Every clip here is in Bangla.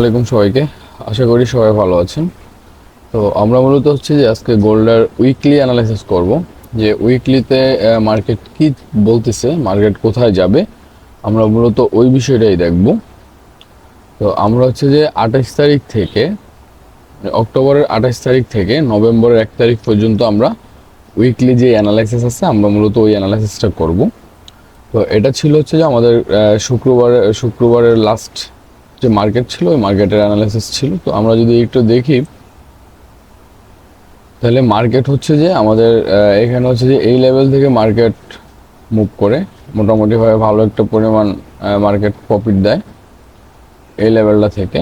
আসসালামু সবাইকে, আশা করি সবাই ভালো আছেন। তো আমরা মূলত হচ্ছে যে আজকে গোল্ডের উইকলি অ্যানালাইসিস করব, যে উইকলিতে মার্কেট কি বলতেছে, মার্কেট কোথায় যাবে, আমরা মূলত ওই বিষয়টাই দেখব। তো আমরা হচ্ছে যে 28 তারিখ থেকে অক্টোবরের 28 তারিখ থেকে নভেম্বরের 1 তারিখ পর্যন্ত আমরা উইকলি যে অ্যানালাইসিস আছে আমরা মূলত ওই অ্যানালাইসিসটা করব। তো এটা ছিল হচ্ছে যে আমাদের শুক্রবারের লাস্ট যে মার্কেট ছিল, ওই মার্কেটের অ্যানালাইসিস ছিল। তো আমরা যদি একটু দেখি তাহলে মার্কেট হচ্ছে যে আমাদের এখানে হচ্ছে যে এই লেভেল থেকে মার্কেট মুভ করে মোটামুটিভাবে ভালো একটা পরিমাণ মার্কেট প্রফিট দেয় এই লেভেলটা থেকে।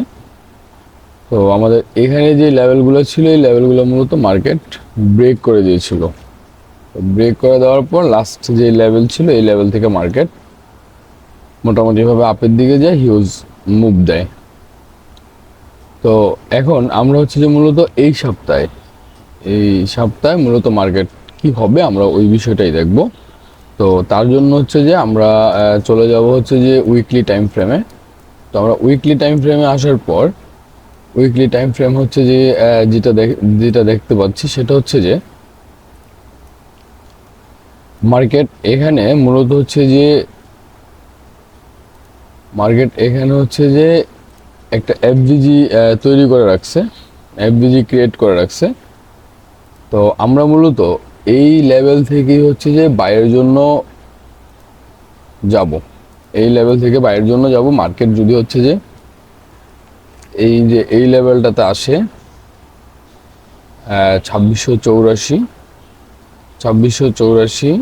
তো আমাদের এখানে যে লেভেলগুলো ছিল, এই লেভেলগুলো মূলত মার্কেট ব্রেক করে দিয়েছিল। ব্রেক করে দেওয়ার পর লাস্ট যে লেভেল ছিল, এই লেভেল থেকে মার্কেট মোটামুটিভাবে আপের দিকে যায়, হিউজ মুভ দেয়। তো এখন আমরা হচ্ছে যে মূলত এই সপ্তাহে মূলত মার্কেট কি হবে আমরা ওই বিষয়টাই দেখব। তো তার জন্য হচ্ছে যে আমরা চলে যাব হচ্ছে যে উইকলি টাইম ফ্রেমে। তো আমরা উইকলি টাইম ফ্রেমে আসার পর উইকলি টাইম ফ্রেম হচ্ছে যে যেটা দেখতে পাচ্ছি সেটা হচ্ছে যে মার্কেট এখানে মূলত হচ্ছে যে একটা এফভিজি তৈরি করে রাখছে, এফভিজি ক্রিয়েট করে রাখছে। তো আমরা মূলত এই লেভেল থেকেই হচ্ছে যে বাইয়ের জন্য যাব, এই লেভেল থেকে বাইয়ের জন্য যাব। মার্কেট যদি হচ্ছে যে এই লেভেলটাতে আসে 2684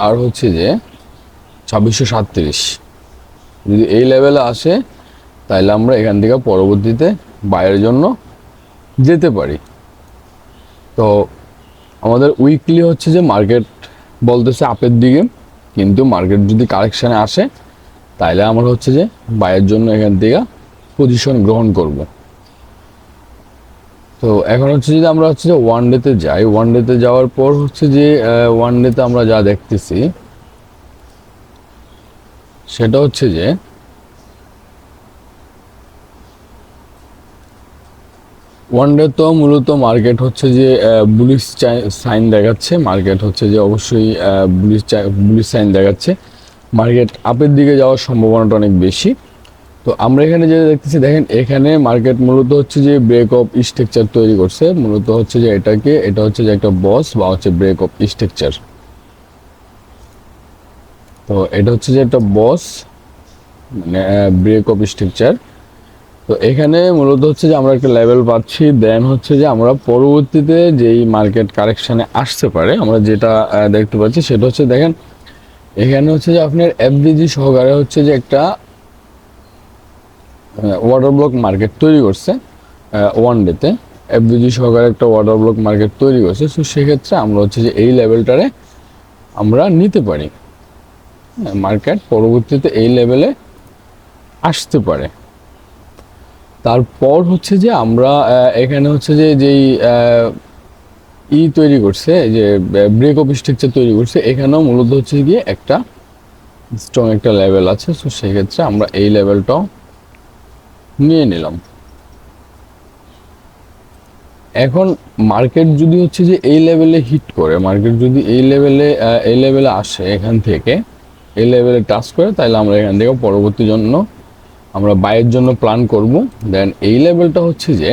আর হচ্ছে যে 2637, যদি এই লেভেলে আসে তাহলে আমরা এখান থেকে পরবর্তীতে বাইয়ের জন্য যেতে পারি। তো আমাদের উইকলি হচ্ছে যে মার্কেট বলতেছে আপের দিকে, কিন্তু মার্কেট যদি কারেকশানে আসে তাহলে আমরা হচ্ছে যে বাইয়ের জন্য এখান থেকে পজিশন গ্রহণ করব। তো এখন হচ্ছে যদি আমরা হচ্ছে যে ওয়ান ডেতে যাই, ওয়ান ডেতে যাওয়ার পর হচ্ছে যে ওয়ান ডেতে আমরা যা দেখতেছি সেটা হচ্ছে যে ওয়ান ডে তো মূলত মার্কেট হচ্ছে যে বুলিশ সাইন দেখাচ্ছে, মার্কেট হচ্ছে যে অবশ্যই বুলিশ সাইন দেখাচ্ছে, মার্কেট আপের দিকে যাওয়ার সম্ভাবনাটা অনেক বেশি। তো আমরা এখানে যেটা দেখতেছি, দেখেন এখানে মার্কেট মূলত হচ্ছে যে ব্রেক অফ স্ট্রাকচার তৈরি করছে, মূলত হচ্ছে যে এটা হচ্ছে যে একটা বস বা হচ্ছে ব্রেক অফ স্ট্রাকচার। তো এটা হচ্ছে যে একটা বস মানে ব্রেক অফ স্ট্রাকচার। তো এখানে মূলত হচ্ছে যে আমরা একটা লেভেল পাচ্ছি, দেন হচ্ছে যে আমরা পরবর্তীতে যেই মার্কেট কারেকশানে আসতে পারে আমরা যেটা দেখতে পাচ্ছি সেটা হচ্ছে দেখেন এখানে হচ্ছে যে আপনার এফভিজি সহকারে হচ্ছে যে একটা ওয়াটার ব্লক মার্কেট তৈরি করছে ওয়ান ডেতে, এফভিজি সহকারে একটা ওয়াটার ব্লক মার্কেট তৈরি করছে। তো সেক্ষেত্রে আমরা হচ্ছে যে এই লেভেলটারে আমরা নিতে পারি, মার্কেট পরবর্তীতে এই লেভেলে আসতে পারে। তারপর হচ্ছে যে আমরা এখানে হচ্ছে যে যেই তৈরি করছে, যে ব্রেক অফ স্ট্রাকচার তৈরি করছে, এখানেও মূলত হচ্ছে গিয়ে একটা স্ট্রং একটা লেভেল আছে। সো সেক্ষেত্রে আমরা এই লেভেলটাও নিয়ে নিলাম। এখন মার্কেট যদি হচ্ছে যে এই লেভেলে হিট করে, মার্কেট যদি এই লেভেলে আসে, এখান থেকে এই লেভেলে টাচ করে, তাহলে আমরা এখান থেকে পরবর্তী জন্য আমরা বাইয়ের জন্য প্ল্যান করব। দেন এই লেভেলটা হচ্ছে যে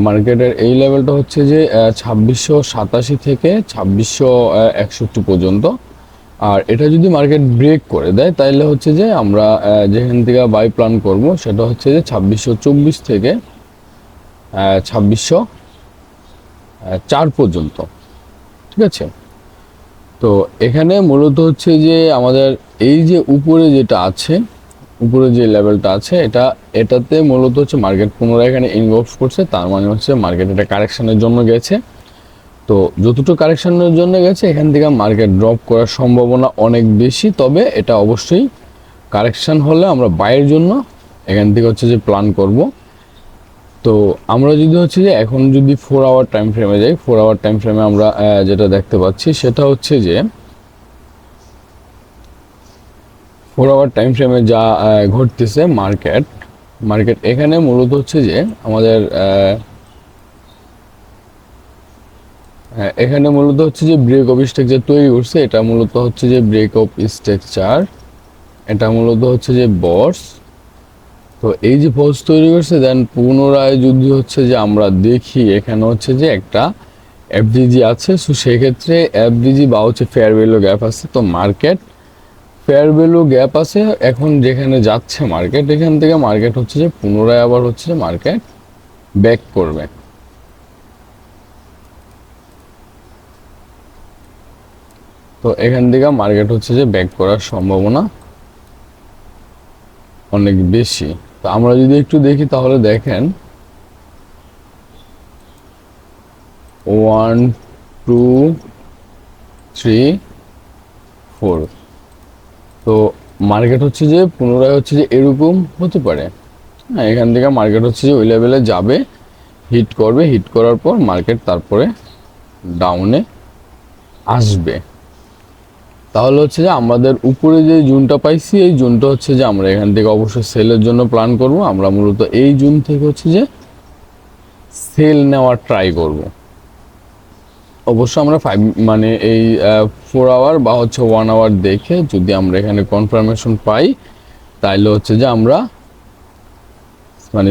মার্কেটের এই লেভেলটা হচ্ছে যে 2687 থেকে 2661 পর্যন্ত। আর এটা যদি মার্কেট ব্রেক করে দেয় তাহলে হচ্ছে যে আমরা যেখান থেকে বাই প্ল্যান করব সেটা হচ্ছে যে 2624 থেকে 2604 পর্যন্ত, ঠিক আছে। তো এখানে মূলত হচ্ছে যে আমাদের এই যে উপরে যে লেভেলটা আছে এটাতে মূলত হচ্ছে মার্কেট পুনরায় এখানে ইনভলভ করছে, তার মানে হচ্ছে মার্কেট এটা কারেকশনের জন্য গেছে। তো যতটুকু কারেকশনের জন্য গেছে এখান থেকে মার্কেট ড্রপ করার সম্ভাবনা অনেক বেশি, তবে এটা অবশ্যই কারেকশন হলে আমরা বাইয়ের জন্য এখান থেকে হচ্ছে যে প্ল্যান করব। তো আমরা যদি হচ্ছে যে এখন যদি 4 আওয়ার টাইম ফ্রেমে যাই, 4 আওয়ার টাইম ফ্রেমে আমরা যেটা দেখতে পাচ্ছি সেটা হচ্ছে যে 4 আওয়ার টাইম ফ্রেমে যা ঘটতেছে মার্কেট এখানে মূলত হচ্ছে যে আমাদের এখানে মূলত হচ্ছে যে ব্রেক অফ স্ট্রাকচার তৈরি করছে। এটা মূলত হচ্ছে যে ব্রেক অফ স্ট্রাকচার, এটা মূলত হচ্ছে যে বস। তো এই যে বস তৈরি করছে, দেন পুনরায় যদি হচ্ছে যে আমরা দেখি এখানে হচ্ছে যে একটা এফডিজি আছে। সো সেক্ষেত্রে এফডিজি বা হচ্ছে ফেয়ার ভ্যালু গ্যাপ আছে। তো মার্কেট ফেয়ার ভ্যালু গ্যাপ আছে, এখন যেখানে যাচ্ছে মার্কেট, এখান থেকে মার্কেট হচ্ছে যে পুনরায় আবার হচ্ছে যে মার্কেট ব্যাক করবে। তো এখান থেকে মার্কেট হচ্ছে যে ব্যাক করার সম্ভাবনা অনেক বেশি। তো আমরা যদি একটু দেখি তাহলে দেখেন 1 2 3 4। তো মার্কেট হচ্ছে যে পুনরায় হচ্ছে যে এরকম হতে পারে। হ্যাঁ, এখান থেকে মার্কেট হচ্ছে যে ওই লেভেলে যাবে, হিট করবে, হিট করার পর মার্কেট তারপরে ডাউনে আসবে। তাহলে হচ্ছে যে আমাদের উপরে যে জোনটা পাইছি, এই জোনটা হচ্ছে যে আমরা এখান থেকে অবশ্যই সেলের জন্য প্ল্যান করব। আমরা মূলত এই জোন থেকে হচ্ছে যে সেল নেওয়ার ট্রাই করব। অবশ্য আমরা মানে এই 4 আওয়ার বা হচ্ছে 1 আওয়ার দেখে যদি আমরা এখানে কনফার্মেশন পাই, তাইলে হচ্ছে যে আমরা মানে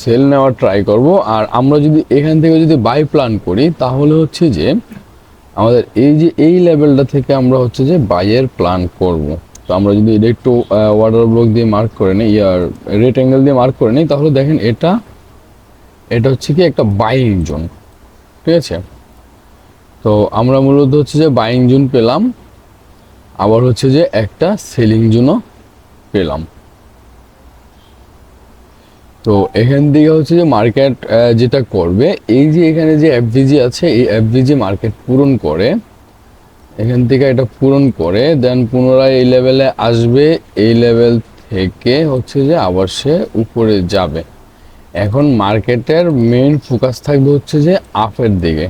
সেল নেওয়ার ট্রাই করব। আর আমরা যদি এখান থেকে যদি বাই প্ল্যান করি, তাহলে হচ্ছে যে আমাদের এই যে এই লেভেলটা থেকে আমরা হচ্ছে যে বাইয়ের প্ল্যান করব। তো আমরা যদি এটা একটু ওয়াটার ব্লক দিয়ে মার্ক করে নিই, রেড অ্যাঙ্গেল দিয়ে মার্ক করে নিই, তাহলে দেখেন এটা হচ্ছে কি একটা বাইং জোন। ঠিক আছে, তো আমরা মূলত হচ্ছে যে বাইং জোন পেলাম, আবার হচ্ছে যে একটা সেলিং জোনও পেলাম। তো এখান থেকে হচ্ছে যে মার্কেট যেটা করবে, এই যে এখানে যে এফভিজি আছে, এই এফভিজি মার্কেট পূরণ করে, এখান থেকে এটা পূরণ করে দেন পুনরায় এই লেভেলে আসবে। এই লেভেল থেকে হচ্ছে যে আবার সে উপরে যাবে। এখন মার্কেটের মেইন ফোকাস থাকবে হচ্ছে যে আপের দিকে।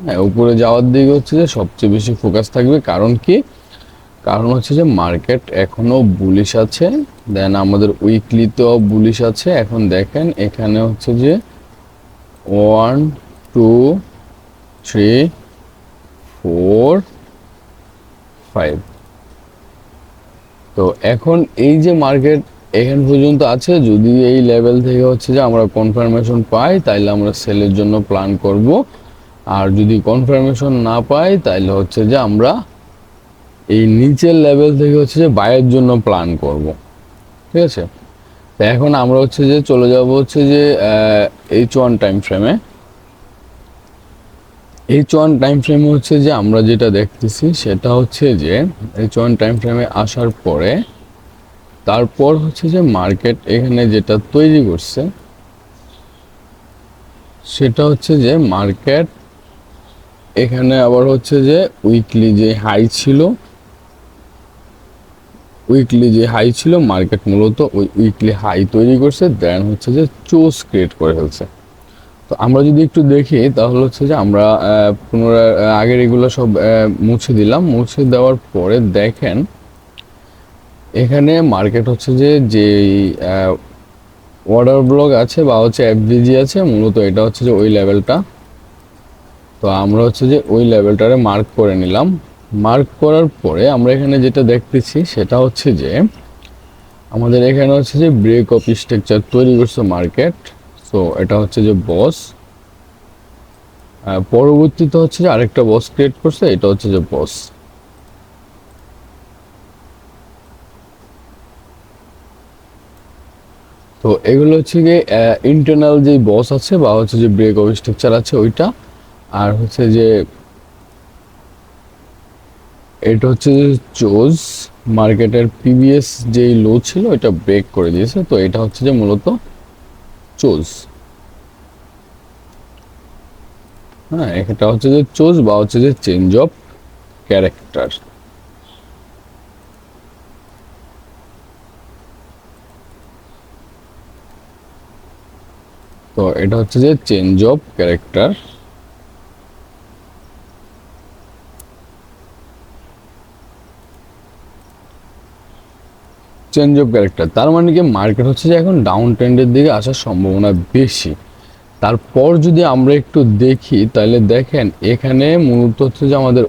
হ্যাঁ, উপরে যাওয়ার দিকে হচ্ছে যে সবচেয়ে বেশি ফোকাস থাকবে। কারণ কি? কারণ হচ্ছে যে মার্কেট এখনো বুলিশ আছে, দেন আমাদের উইকলিতেও বুলিশ আছে। এখন দেখেন এখানে হচ্ছে যে 1 2 3 4 5। তো এখন এই যে মার্কেট এখান পর্যন্ত আছে, যদি এই লেভেল থেকে হচ্ছে যে আমরা কনফার্মেশন পাই, তাইলে আমরা সেলের জন্য প্ল্যান করব। আর যদি কনফার্মেশন না পাই, তাইলে হচ্ছে যে আমরা এই নিচের লেভেল থেকে হচ্ছে যে বাইয়ের জন্য প্ল্যান করব। ঠিক আছে, তো এখন আমরা হচ্ছে যে চলে যাব হচ্ছে যে H1 টাইম ফ্রেমে। H1 টাইম ফ্রেমে হচ্ছে যে আমরা যেটা দেখতেছি সেটা হচ্ছে যে H1 টাইম ফ্রেমে আসার পরে তারপর হচ্ছে যে মার্কেট এখানে যেটা তৈরি করছে সেটা হচ্ছে যে মার্কেট এখানে আবার হচ্ছে যে উইকলি যে হাই ছিল, মার্কেট মূলত ওই উইকলি হাই তৈরি করছে, দেন হচ্ছে যে চোজ ক্রিয়েট করে ফেলছে। তো আমরা যদি একটু দেখি তাহলে হচ্ছে যে আমরা পুনরায় আগের এগুলো সব মুছে দিলাম। মুছে দেওয়ার পরে দেখেন এখানে মার্কেট হচ্ছে যে অর্ডার ব্লক আছে বা হচ্ছে এফভিজি আছে, মূলত এটা হচ্ছে যে ওই লেভেলটা। তো আমরা হচ্ছে যে ওই লেভেলটারে মার্ক করে নিলাম। মার্ক করার পরে আমরা এখানে যেটা দেখতেছি সেটা হচ্ছে যে আমাদের এখানে হচ্ছে যে ব্রেক অফ স্ট্রাকচার তৈরি করছে মার্কেট। সো এটা হচ্ছে যে বস, পরবর্তীতে হচ্ছে যে আরেকটা বস ক্রিয়েট করছে, এটা হচ্ছে যে বস। তো এগুলো হচ্ছে গিয়ে ইন্টারনাল যে বস আছে বা হচ্ছে যে ব্রেক অফ স্ট্রাকচার আছে ওইটা। আর হচ্ছে যে এটা হচ্ছে যে চোজ, মার্কেটের প্রিভিয়াস যেই লো ছিল এটা ব্রেক করে দিয়েছে। তো এটা হচ্ছে যে মূলত চোজ। হ্যাঁ, এটা হচ্ছে যে চোজ বা হচ্ছে যে চেঞ্জ অফ ক্যারেক্টার। তো এটা হচ্ছে যে change of character. Change of character, তার মানে কি মার্কেট হচ্ছে যে এখন ডাউন ট্রেন্ডের দিকে আসার সম্ভাবনা বেশি। তারপর যদি আমরা একটু দেখি তাহলে দেখেন এখানে মূলত হচ্ছে যে আমাদের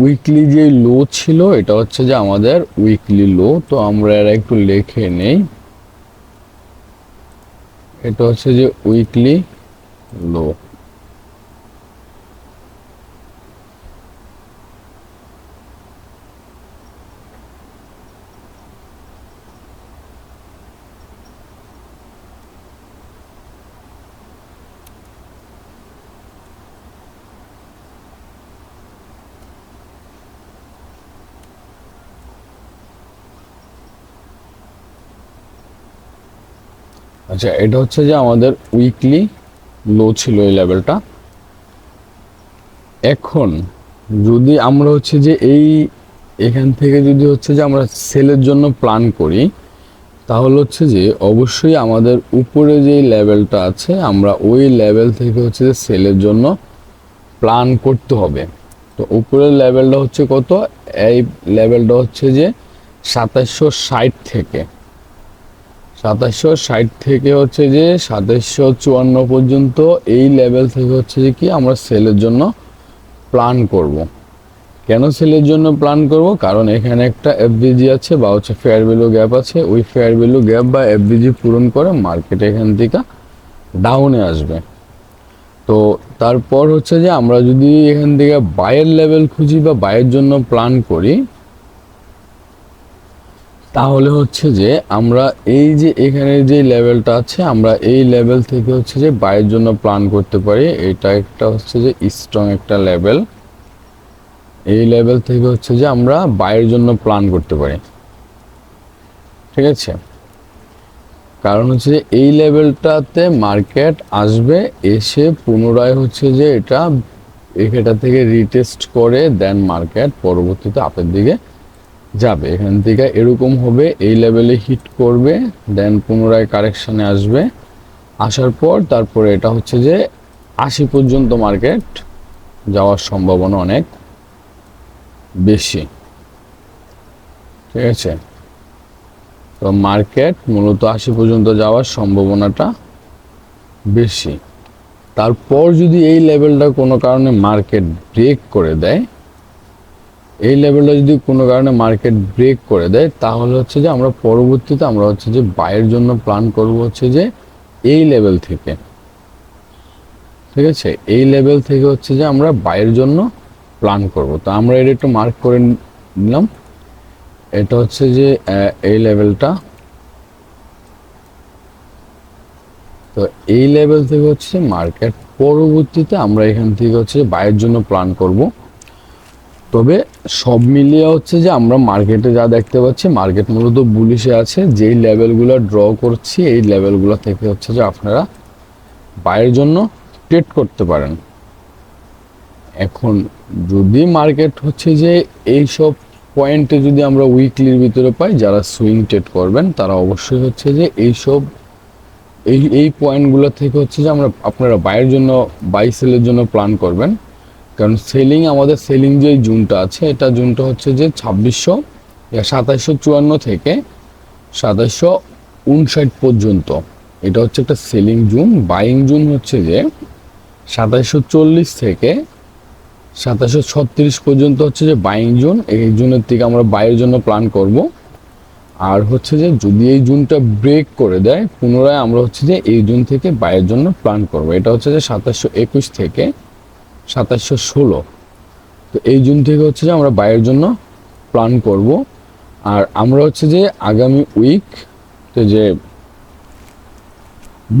উইকলি যে লো ছিল এটা হচ্ছে যে আমাদের উইকলি লো। তো আমরা এরা একটু লিখে নেই, এটা হচ্ছে যে উইকলি লো। আচ্ছা, এটা হচ্ছে যে আমাদের উইকলি লো ছিল এই লেভেলটা। এখন যদি আমরা হচ্ছে যে এখান থেকে যদি হচ্ছে যে আমরা সেলের জন্য প্ল্যান করি, তাহলে হচ্ছে যে অবশ্যই আমাদের উপরে যে লেভেলটা আছে আমরা ওই লেভেল থেকে হচ্ছে যে সেলের জন্য প্ল্যান করতে হবে। তো উপরের লেভেলটা হচ্ছে কত, এই লেভেলটা হচ্ছে যে 2760 থেকে 2760 থেকে হচ্ছে যে 2754 পর্যন্ত এই লেভেল থেকে হচ্ছে যে কি আমরা সেলের জন্য প্ল্যান করব। কেন সেলের জন্য প্ল্যান করব, কারণ এখানে একটা এফবিজি আছে বা হচ্ছে ফেয়ার ভ্যালু গ্যাপ আছে, ওই ফেয়ার ভ্যালু গ্যাপ বা এফবিজি পূরণ করে মার্কেট এখান থেকে ডাউনে আসবে। তো তারপর হচ্ছে যে আমরা যদি এখান থেকে বায়ের লেভেল খুঁজি বা বায়ের জন্য প্ল্যান করি, তাহলে হচ্ছে যে আমরা এই যে এখানে যে লেভেলটা আছে আমরা এই লেভেল থেকে হচ্ছে যে বায়ের জন্য প্ল্যান করতে পারি। এটা একটা হচ্ছে যে স্ট্রং একটা লেভেল, এই লেভেল থেকে হচ্ছে যে আমরা বায়ের জন্য প্ল্যান করতে পারি। ঠিক আছে, কারণ হচ্ছে যে এই লেভেলটাতে মার্কেট আসবে, এসে পুনরায় হচ্ছে যে এটা থেকে রিটেস্ট করে দেন মার্কেট পরবর্তীতে আপের দিকে যাবে। এখান থেকে এরকম হবে, এই লেভেলে হিট করবে, দেন পুনরায় কারেকশানে আসবে, আসার পর তারপরে এটা হচ্ছে যে 80 পর্যন্ত মার্কেট যাওয়ার সম্ভাবনা অনেক বেশি। ঠিক আছে, তো মার্কেট মূলত 80 পর্যন্ত যাওয়ার সম্ভাবনাটা বেশি। তারপর যদি এই লেভেলটা কোনো কারণে মার্কেট ব্রেক করে দেয়, এই লেভেলটা যদি কোনো কারণে মার্কেট ব্রেক করে দেয়, তাহলে হচ্ছে যে আমরা পরবর্তীতে আমরা হচ্ছে যে বায়ের জন্য প্ল্যান করব হচ্ছে যে এই লেভেল থেকে। ঠিক আছে, এই লেভেল থেকে হচ্ছে যে আমরা বায়ের জন্য প্ল্যান করব। তো আমরা এটা একটু মার্ক করে নিলাম, এটা হচ্ছে যে এই লেভেলটা। তো এই লেভেল থেকে হচ্ছে মার্কেট পরবর্তীতে আমরা এখান থেকে হচ্ছে বায়ের জন্য প্ল্যান করব। তবে সব মিলিয়ে হচ্ছে যে আমরা মার্কেটে যা দেখতে পাচ্ছি, মার্কেট মূলত বুলিশে আছে। যেই লেভেলগুলো ড্র করছি এই লেভেলগুলো থেকে হচ্ছে যে আপনারা বায়ের জন্য ট্রেড করতে পারেন। এখন যদি মার্কেট হচ্ছে যে এই সব পয়েন্টে যদি আমরা উইকলির ভিতরে পাই, যারা সুইং ট্রেড করবেন তারা অবশ্যই হচ্ছে যে এই পয়েন্টগুলো থেকে হচ্ছে যে আপনারা বায়ের জন্য বাই সেলের জন্য প্ল্যান করবেন। কারণ আমাদের সেলিং যে জোনটা আছে, এটা জোনটা হচ্ছে যে 2754 থেকে 2759 পর্যন্ত, এটা হচ্ছে একটা সেলিং জোন। বাইং জোন হচ্ছে যে 2740 থেকে 2736 পর্যন্ত হচ্ছে যে বাইং জোন। এই জোনের থেকে আমরা বাইয়ের জন্য প্ল্যান করব। আর হচ্ছে যে যদি এই জোনটা ব্রেক করে দেয়, পুনরায় আমরা হচ্ছে যে এই জোন থেকে বাইয়ের জন্য প্ল্যান করব। এটা হচ্ছে যে 2721 থেকে 2716। তো এই জোন থেকে হচ্ছে যে আমরা বাইয়ের জন্য প্ল্যান করব। আর আমরা হচ্ছে যে আগামী উইক, তো যে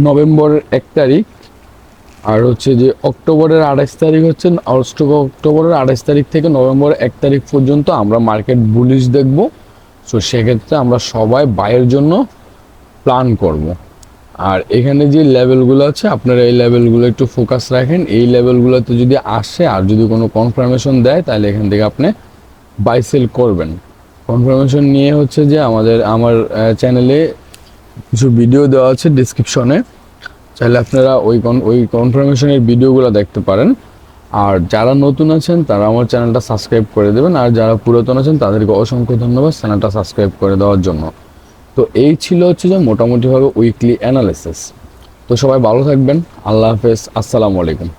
নভেম্বরের 1 তারিখ আর হচ্ছে যে অক্টোবরের 28 তারিখ হচ্ছে, অক্টোবরের 28 তারিখ থেকে নভেম্বরের 1 তারিখ পর্যন্ত আমরা মার্কেট বুলিশ দেখব। সো সেক্ষেত্রে আমরা সবাই বাইয়ের জন্য প্ল্যান করব। আর এখানে যে লেভেলগুলো আছে আপনারা এই লেভেলগুলো একটু ফোকাস রাখেন। এই লেভেলগুলোতে যদি আসে আর যদি কোনো কনফার্মেশন দেয়, তাহলে এখান থেকে আপনি বাই সেল করবেন। কনফার্মেশন নিয়ে হচ্ছে যে আমার চ্যানেলে কিছু ভিডিও দেওয়া আছে ডিসক্রিপশনে, চাইলে আপনারা ওই কনফার্মেশনের ভিডিওগুলো দেখতে পারেন। আর যারা নতুন আছেন তারা আমার চ্যানেলটা সাবস্ক্রাইব করে দেবেন, আর যারা পুরাতন আছেন তাদেরকে অসংখ্য ধন্যবাদ চ্যানেলটা সাবস্ক্রাইব করে দেওয়ার জন্য। তো এই ছিল হচ্ছে যে মোটামুটিভাবে উইকলি অ্যানালিসিস। তো সবাই ভালো থাকবেন, আল্লাহ হাফেজ, আসসালামু আলাইকুম।